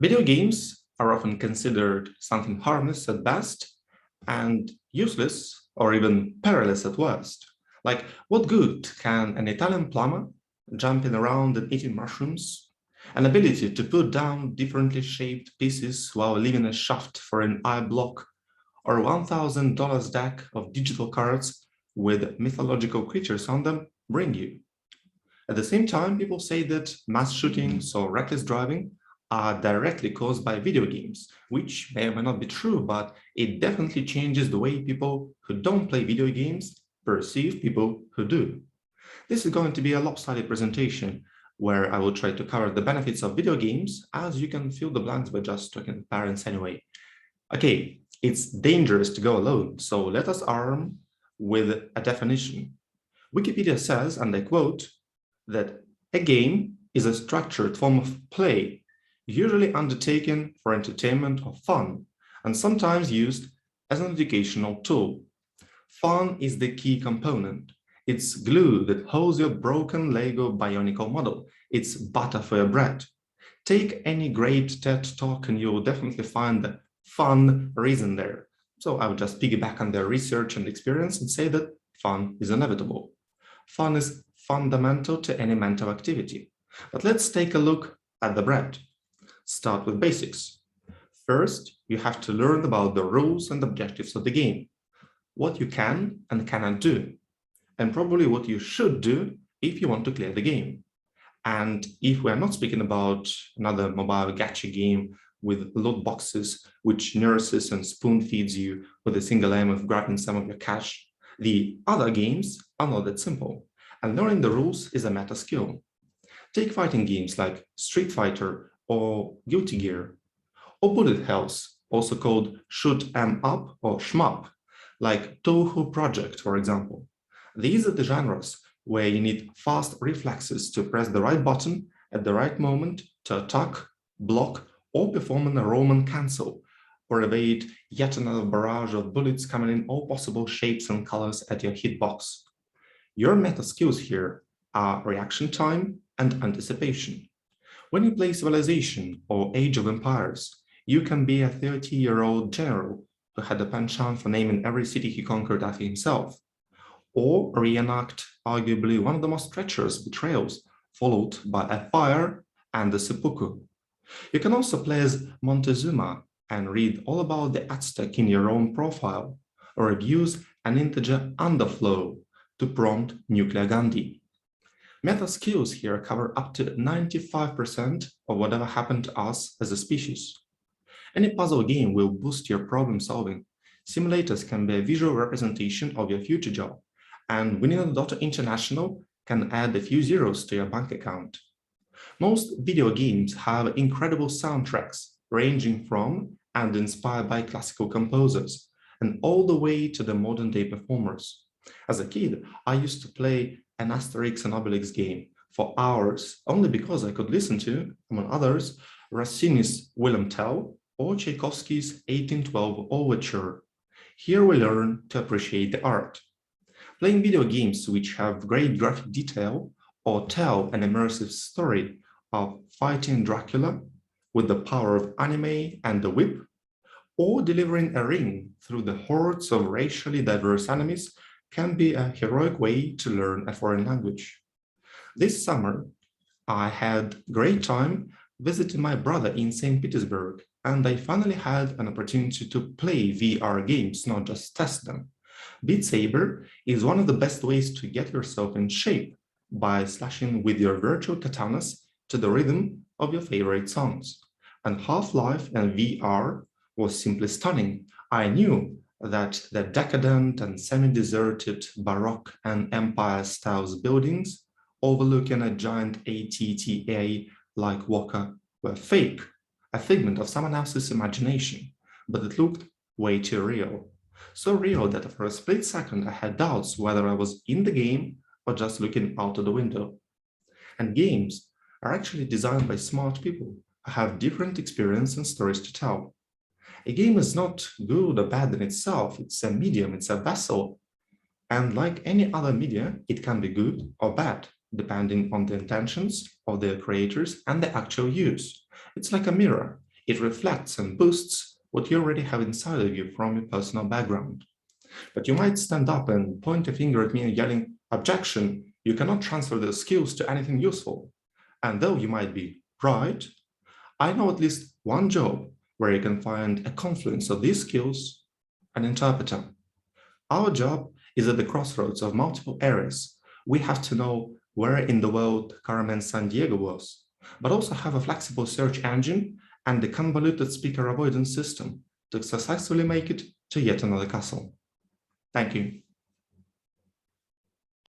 Video games are often considered something harmless at best and useless or even perilous at worst. Like, what good can an Italian plumber jumping around and eating mushrooms, an ability to put down differently shaped pieces while leaving a shaft for an eye block, or $1,000 deck of digital cards with mythological creatures on them bring you? At the same time, people say that mass shootings or reckless driving are directly caused by video games, which may or may not be true, but it definitely changes the way people who don't play video games perceive people who do. This is going to be a lopsided presentation where I will try to cover the benefits of video games, as you can fill the blanks by just talking to parents anyway. Okay, it's dangerous to go alone, so let us arm with a definition. Wikipedia says, and I quote, that a game is a structured form of play, usually undertaken for entertainment or fun, and sometimes used as an educational tool. Fun is the key component. It's glue that holds your broken Lego bionicle model. It's butter for your bread. Take any great TED talk and you'll definitely find the fun reason there. So I would just piggyback on their research and experience and say that fun is inevitable. Fun is fundamental to any mental activity. But let's take a look at the bread. Start with basics. First, you have to learn about the rules and objectives of the game, what you can and cannot do, and probably what you should do if you want to clear the game. And if we're not speaking about another mobile gacha game with loot boxes, which nurses and spoon feeds you with a single aim of grabbing some of your cash, the other games are not that simple. And learning the rules is a meta skill. Take fighting games like Street Fighter or Guilty Gear, or bullet hells, also called shoot 'em up or shmup, like Touhou Project, for example. These are the genres where you need fast reflexes to press the right button at the right moment to attack, block, or perform a Roman cancel, or evade yet another barrage of bullets coming in all possible shapes and colors at your hitbox. Your meta skills here are reaction time and anticipation. When you play Civilization or Age of Empires, you can be a 30-year-old general who had a penchant for naming every city he conquered after himself, or reenact arguably one of the most treacherous betrayals, followed by a fire and a seppuku. You can also play as Montezuma and read all about the Aztec in your own profile, or abuse an integer underflow to prompt nuclear Gandhi. Meta skills here cover up to 95% of whatever happened to us as a species. Any puzzle game will boost your problem solving. Simulators can be a visual representation of your future job, and winning a Dota International can add a few zeros to your bank account. Most video games have incredible soundtracks, ranging from and inspired by classical composers, and all the way to the modern-day performers. As a kid, I used to play an Asterix and Obelix game for hours, only because I could listen to, among others, Rossini's Willhelm Tell or Tchaikovsky's 1812 Overture. Here we learn to appreciate the art. Playing video games which have great graphic detail or tell an immersive story of fighting Dracula with the power of anime and the whip, or delivering a ring through the hordes of racially diverse enemies can be a heroic way to learn a foreign language. This summer, I had a great time visiting my brother in St. Petersburg, and I finally had an opportunity to play VR games, not just test them. Beat Saber is one of the best ways to get yourself in shape by slashing with your virtual katanas to the rhythm of your favorite songs. And Half-Life and VR was simply stunning. I knew that the decadent and semi-deserted Baroque and Empire-style buildings overlooking a giant ATTA-like walker were fake, a figment of someone else's imagination, but it looked way too real. So real that for a split second I had doubts whether I was in the game or just looking out of the window. And games are actually designed by smart people who have different experience and stories to tell. A game is not good or bad in itself, it's a medium, it's a vessel. And like any other media, it can be good or bad, depending on the intentions of the creators and the actual use. It's like a mirror. It reflects and boosts what you already have inside of you from your personal background. But you might stand up and point a finger at me and yelling, "Objection, you cannot transfer those skills to anything useful." And though you might be right, I know at least one job where you can find a confluence of these skills: an interpreter. Our job is at the crossroads of multiple areas. We have to know where in the world Carmen Sandiego was, but also have a flexible search engine and a convoluted speaker avoidance system to successfully make it to yet another castle. Thank you.